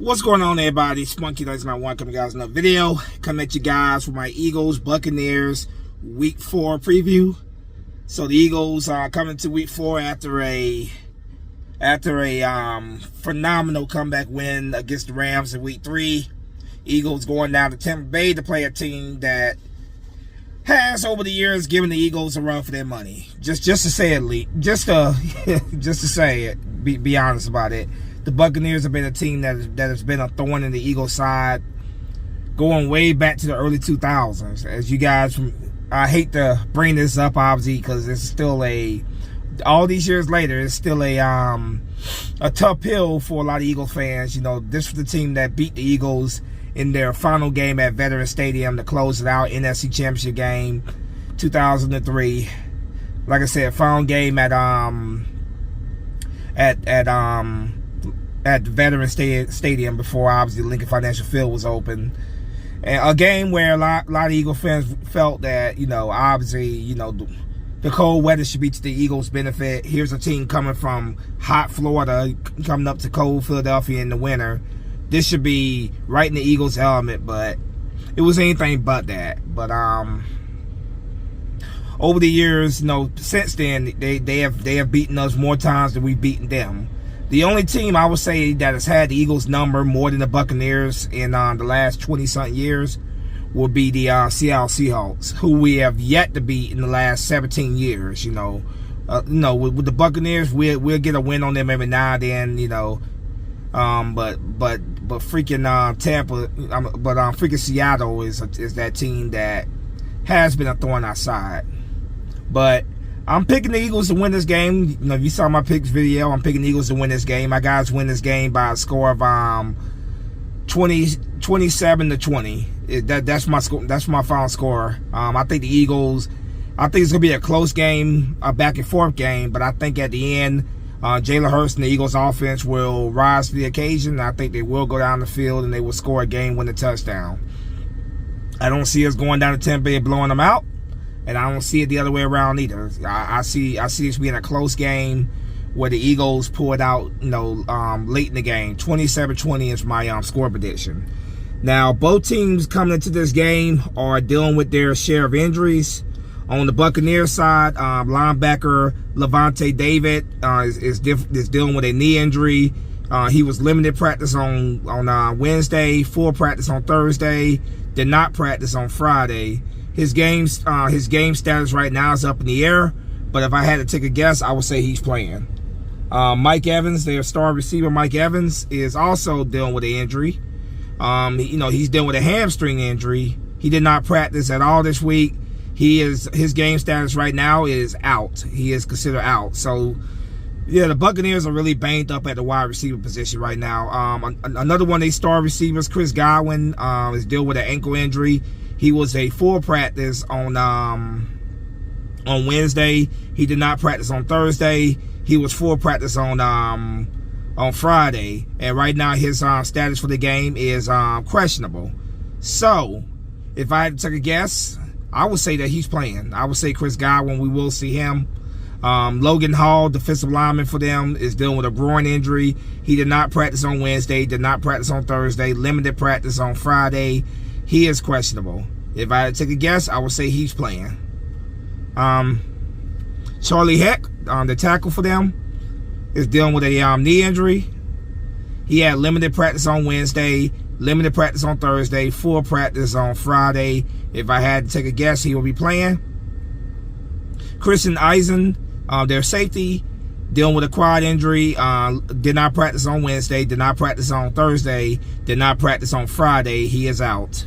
What's going on, everybody? Spunky 991 coming guys another video. Coming at you guys with my Eagles Buccaneers Week 4 preview. So the Eagles are coming to Week 4 after a phenomenal comeback win against the Rams in Week 3. Eagles going down to Tampa Bay to play a team that has over the years given the Eagles a run for their money. Just to say it, just to say it. Be honest about it. The Buccaneers have been a team that has been a thorn in the Eagles' side going way back to the early 2000s. As you guys, I hate to bring this up, obviously, because it's still all these years later, it's still a tough pill for a lot of Eagles fans. You know, this was the team that beat the Eagles in their final game at Veterans Stadium to close it out, NFC Championship game, 2003. Like I said, final game at the Veterans Stadium before obviously Lincoln Financial Field was open, and a game where a lot of Eagle fans felt that, you know, obviously, you know, the cold weather should be to the Eagles' benefit. Here's a team coming from hot Florida, coming up to cold Philadelphia in the winter. This should be right in the Eagles' element, but it was anything but that. But over the years, you know, since then, they have beaten us more times than we've beaten them. The only team I would say that has had the Eagles' number more than the Buccaneers in the last 20-something years will be the Seattle Seahawks, who we have yet to beat in the last 17 years. You know, with the Buccaneers, we'll get a win on them every now and then. You know, but freaking Tampa, freaking Seattle is that team that has been a thorn in our side. But I'm picking the Eagles to win this game. You know, if you saw my picks video, I'm picking the Eagles to win this game. My guys win this game by a score of 27-20. That's my score. That's my final score. I think the Eagles. I think it's gonna be a close game, a back and forth game. But I think at the end, Jalen Hurts and the Eagles offense will rise to the occasion. I think they will go down the field and they will score a game-winning touchdown. I don't see us going down to Tampa Bay and blowing them out. And I don't see it the other way around either. I see this being a close game where the Eagles pull it out, you know, late in the game. 27-20 is my score prediction. Now, both teams coming into this game are dealing with their share of injuries. On the Buccaneers side, linebacker Levante David is dealing with a knee injury. He was limited practice on Wednesday, full practice on Thursday, did not practice on Friday. His game status right now is up in the air, but if I had to take a guess, I would say he's playing. Mike Evans, their star receiver, Mike Evans, is also dealing with an injury. He's dealing with a hamstring injury. He did not practice at all this week. His game status right now is out. He is considered out. So, yeah, the Buccaneers are really banged up at the wide receiver position right now. Another one of their star receivers, Chris Godwin, is dealing with an ankle injury. He was a full practice on Wednesday. He did not practice on Thursday. He was full practice on Friday. And right now his status for the game is questionable. So, if I had to take a guess, I would say that he's playing. I would say Chris Godwin, we will see him. Logan Hall, defensive lineman for them, is dealing with a groin injury. He did not practice on Wednesday, did not practice on Thursday, limited practice on Friday. He is questionable. If I had to take a guess, I would say he's playing. Charlie Heck, the tackle for them, is dealing with a knee injury. He had limited practice on Wednesday, limited practice on Thursday, full practice on Friday. If I had to take a guess, he will be playing. Christian Eisen, their safety, dealing with a quad injury, did not practice on Wednesday, did not practice on Thursday, did not practice on Friday. He is out.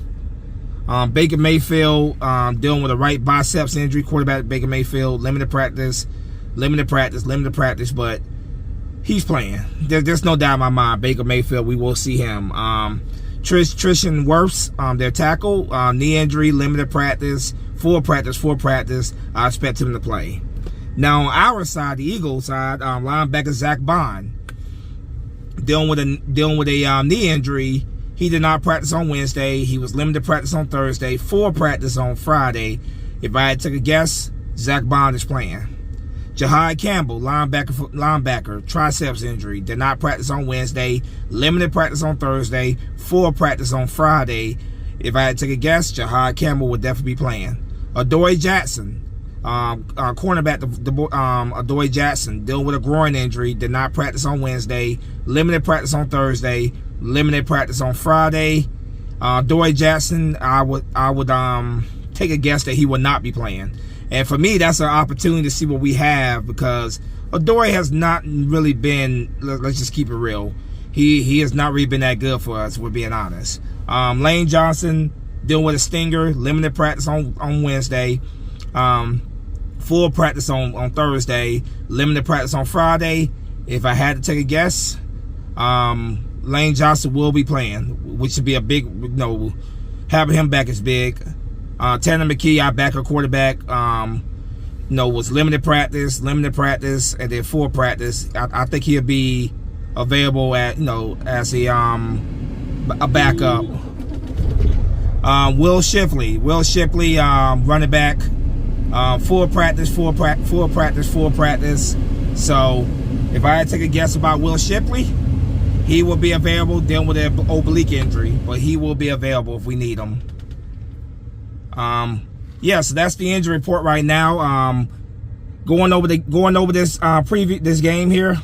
Baker Mayfield, dealing with a right biceps injury. Quarterback Baker Mayfield, limited practice, but he's playing. There's no doubt in my mind. Baker Mayfield, we will see him. Tristan Wirfs, their tackle, knee injury, limited practice, full practice. I expect him to play. Now, on our side, the Eagles side, linebacker Zach Bond, dealing with a knee injury. He did not practice on Wednesday. He was limited practice on Thursday, full practice on Friday. If I had to take a guess, Zach Bond is playing. Jahad Campbell, linebacker, triceps injury, did not practice on Wednesday, limited practice on Thursday, full practice on Friday. If I had to take a guess, Jahad Campbell would definitely be playing. Adoree Jackson, cornerback, Adoree Jackson, dealing with a groin injury, did not practice on Wednesday, limited practice on Thursday, limited practice on Friday. Adoree Jackson, I would take a guess that he will not be playing. And for me, that's an opportunity to see what we have, because Adoree has not really been, let's just keep it real, he has not really been that good for us, we're being honest. Lane Johnson, dealing with a stinger, limited practice on Wednesday, full practice on Thursday, limited practice on Friday. If I had to take a guess, Lane Johnson will be playing, which would be a big, having him back is big. Tanner McKee, our backup quarterback, was limited practice, and then full practice. I think he'll be available at, as a backup. Will Shipley, running back, full practice. So if I had to take a guess about Will Shipley, he will be available, dealing with an oblique injury, but he will be available if we need him. So that's the injury report right now. Going over this this game here.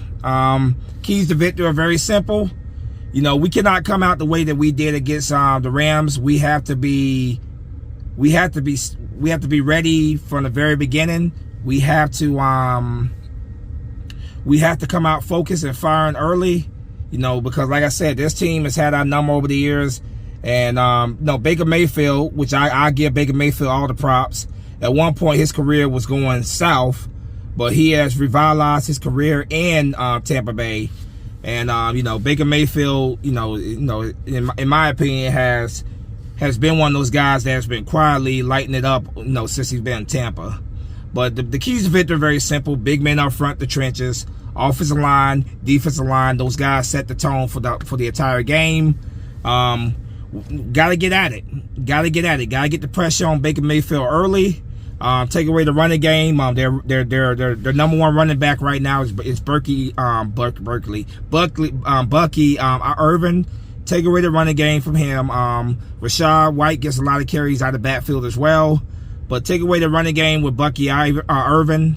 Keys to victory are very simple. We cannot come out the way that we did against the Rams. We have to be ready from the very beginning. We have to come out focused and firing early. Because like I said, this team has had our number over the years. And Baker Mayfield, which I give Baker Mayfield all the props. At one point, his career was going south, but he has revitalized his career in Tampa Bay. And Baker Mayfield, in my opinion, has been one of those guys that has been quietly lighting it up, since he's been in Tampa. But the keys to victory are very simple: big men up front, the trenches, offensive line, defensive line. Those guys set the tone for the entire game. Gotta get at it. Gotta get the pressure on Baker Mayfield early. Take away the running game. Their number one running back right now is Bucky Irvin. Take away the running game from him. Rashad White gets a lot of carries out of the backfield as well, but take away the running game with Bucky Irvin.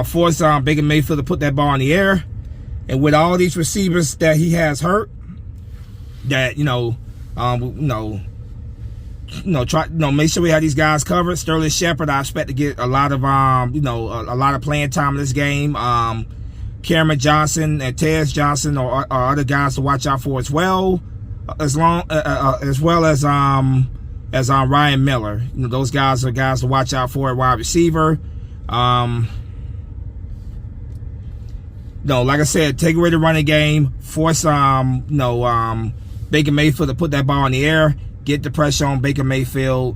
Force Baker Mayfield to put that ball in the air, and with all these receivers that he has hurt, that make sure we have these guys covered. Sterling Shepard, I expect to get a lot of a lot of playing time in this game. Cameron Johnson and Tez Johnson are other guys to watch out for as well, as well as Ryan Miller. Those guys are guys to watch out for at wide receiver. Like I said, take away the running game, force Baker Mayfield to put that ball in the air, get the pressure on Baker Mayfield.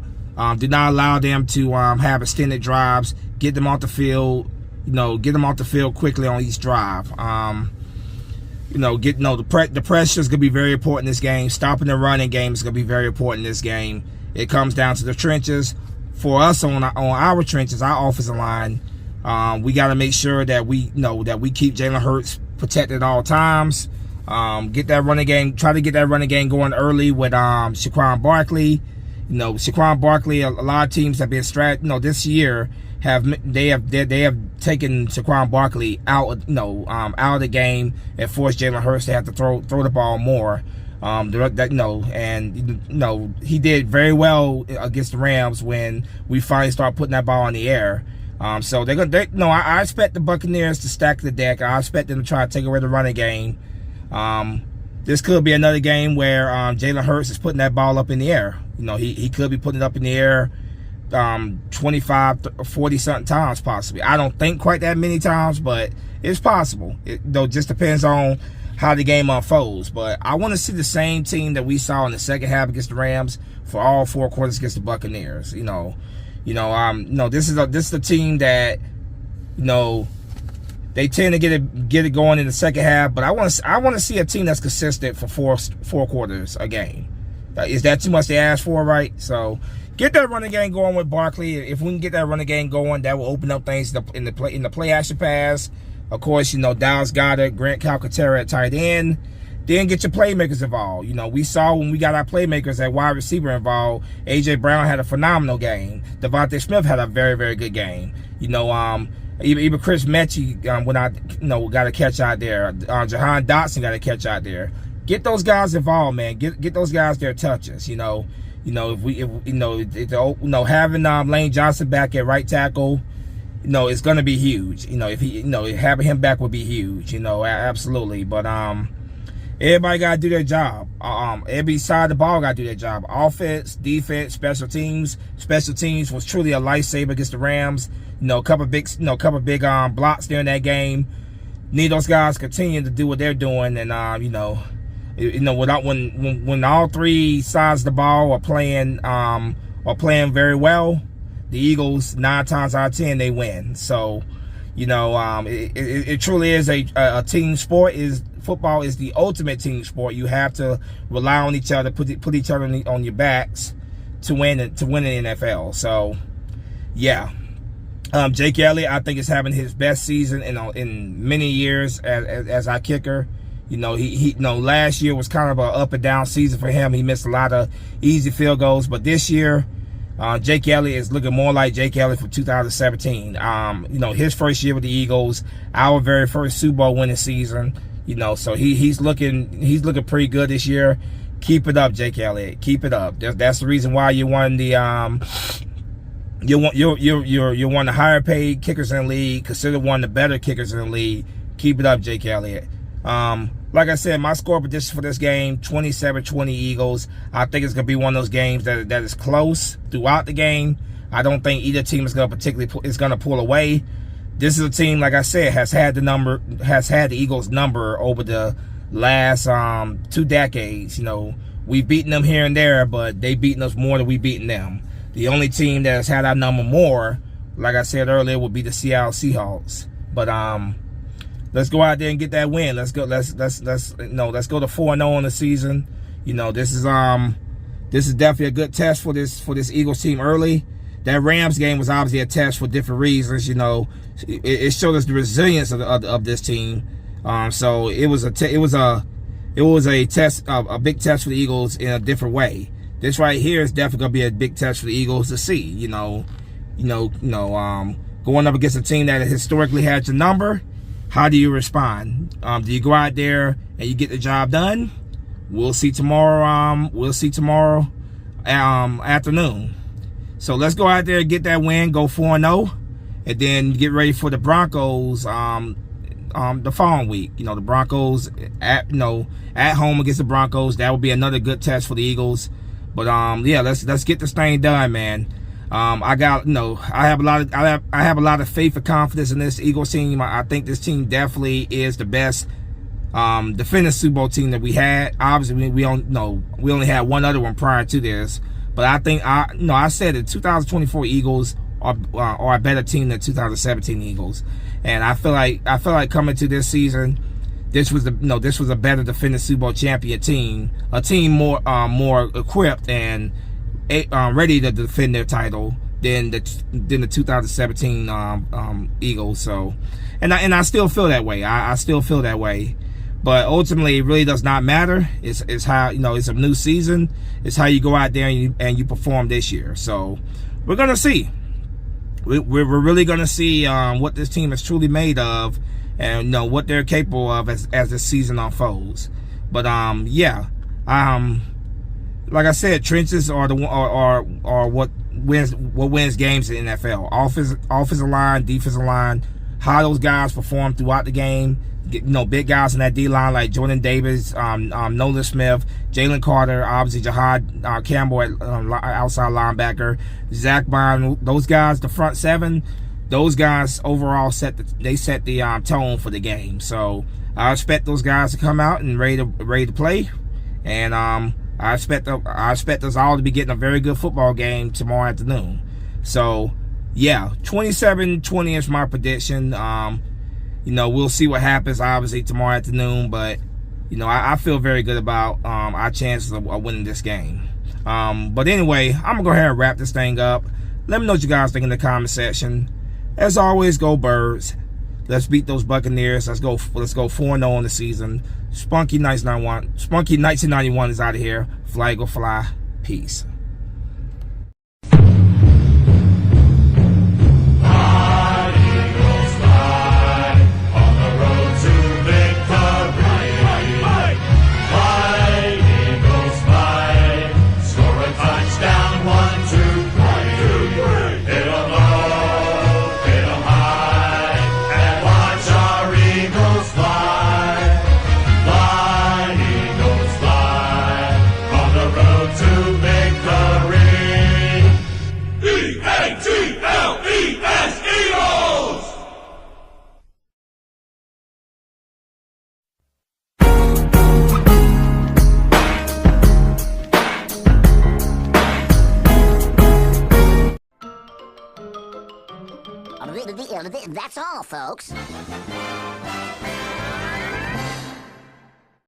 Do not allow them to have extended drives. Get them off the field. Get them off the field quickly on each drive. The pressure is gonna be very important in this game. Stopping the running game is gonna be very important in this game. It comes down to the trenches. For us on our trenches, our offensive line, we got to make sure that we keep Jalen Hurts protected at all times. Get that running game. Try to get that running game going early with Saquon Barkley. Saquon Barkley. A lot of teams have been this year have taken Saquon Barkley out of the game and forced Jalen Hurts to have to throw the ball more. He did very well against the Rams when we finally start putting that ball in the air. So I expect the Buccaneers to stack the deck. I expect them to try to take away the running game. This could be another game where Jalen Hurts is putting that ball up in the air. He could be putting it up in the air 25, 40 something times possibly. I don't think quite that many times, but it's possible. It just depends on how the game unfolds. But I want to see the same team that we saw in the second half against the Rams for all 4 quarters against the Buccaneers. This is a team that they tend to get it going in the second half, but I want to see a team that's consistent for four quarters a game. Is that too much to ask for, right? So Get that running game going with Barkley. If we can get that running game going, that will open up things in the play action pass. Of course, Dallas Goedert, Grant Calcaterra at tight end. Then get your playmakers involved. We saw when we got our playmakers at wide receiver involved, A.J. Brown had a phenomenal game. Devontae Smith had a very, very good game. Even Chris Mechie got a catch out there. Jahan Dotson got a catch out there. Get those guys involved, man. Get those guys their touches. Having Lane Johnson back at right tackle, it's gonna be huge. Having him back would be huge. Absolutely. But everybody gotta do their job. Every side of the ball gotta do their job. Offense, defense, special teams. Special teams was truly a lifesaver against the Rams. A couple big blocks there in that game. Need those guys continue to do what they're doing, and when all three sides of the ball are playing very well, the Eagles 9 times out of 10 they win. So, it truly is a team sport. Football is the ultimate team sport. You have to rely on each other, put each other on your backs to win in the NFL. So, yeah. Jake Elliott, I think, is having his best season in many years as our kicker. Last year was kind of an up and down season for him. He missed a lot of easy field goals, but this year, Jake Elliott is looking more like Jake Elliott from 2017. His first year with the Eagles, our very first Super Bowl winning season. So he's looking pretty good this year. Keep it up, Jake Elliott. Keep it up. That's the reason why you won the you're one of the higher paid kickers in the league, considered one of the better kickers in the league. Keep it up, Jake Elliott. Like I said, my score prediction for this game, 27-20 Eagles. I think it's going to be one of those games that is close throughout the game. I don't think either team is going to pull away. This is a team, like I said, has had the Eagles number over the last 2 decades. We've beaten them here and there, but they've beaten us more than we've beaten them. The only team that has had our number more, like I said earlier, would be the Seattle Seahawks. But let's go out there and get that win. Let's go to 4-0 on the season. This is definitely a good test for this Eagles team early. That Rams game was obviously a test for different reasons. It showed us the resilience of this team. So it was a test, a big test for the Eagles in a different way. This right here is definitely gonna be a big test for the Eagles to see. Going up against a team that historically had your number. How do you respond? Do you go out there and you get the job done? We'll see tomorrow. Afternoon. So let's go out there and get that win. Go 4-0, and then get ready for the Broncos. The following week. The Broncos at home against the Broncos. That will be another good test for the Eagles. But yeah, let's get this thing done, man. I have a lot of faith and confidence in this Eagles team. I think this team definitely is the best defending Super Bowl team that we had. Obviously, we only had one other one prior to this. But I think I said the 2024 Eagles are a better team than 2017 Eagles, and I feel like coming to this season, this was a better defending Super Bowl champion team, a team more equipped and ready to defend their title than the 2017 Eagles. So, and I still feel that way. I still feel that way. But ultimately, it really does not matter. It's how it's a new season. It's how you go out there and you perform this year. So we're gonna see. We're really gonna see what this team is truly made of, and what they're capable of as this season unfolds. But yeah, like I said, trenches are what wins games in the NFL. Offensive line, defensive line, how those guys perform throughout the game. Big guys in that D-line like Jordan Davis, Nolan Smith, Jalen Carter, obviously Jahad Campbell at outside linebacker, Zach Bond. Those guys, the front seven, those guys overall set the tone for the game. So I expect those guys to come out and ready to play, and I expect us all to be getting a very good football game tomorrow afternoon. So yeah, 27-20 is my prediction. We'll see what happens obviously tomorrow afternoon, but I feel very good about our chances of winning this game. But anyway, I'm gonna go ahead and wrap this thing up. Let me know what you guys think in the comment section. As always, go Birds. Let's beat those Buccaneers. Let's go 4-0 on the season. Spunky 1991 is out of here. Fly, go fly. Peace. That's all, folks.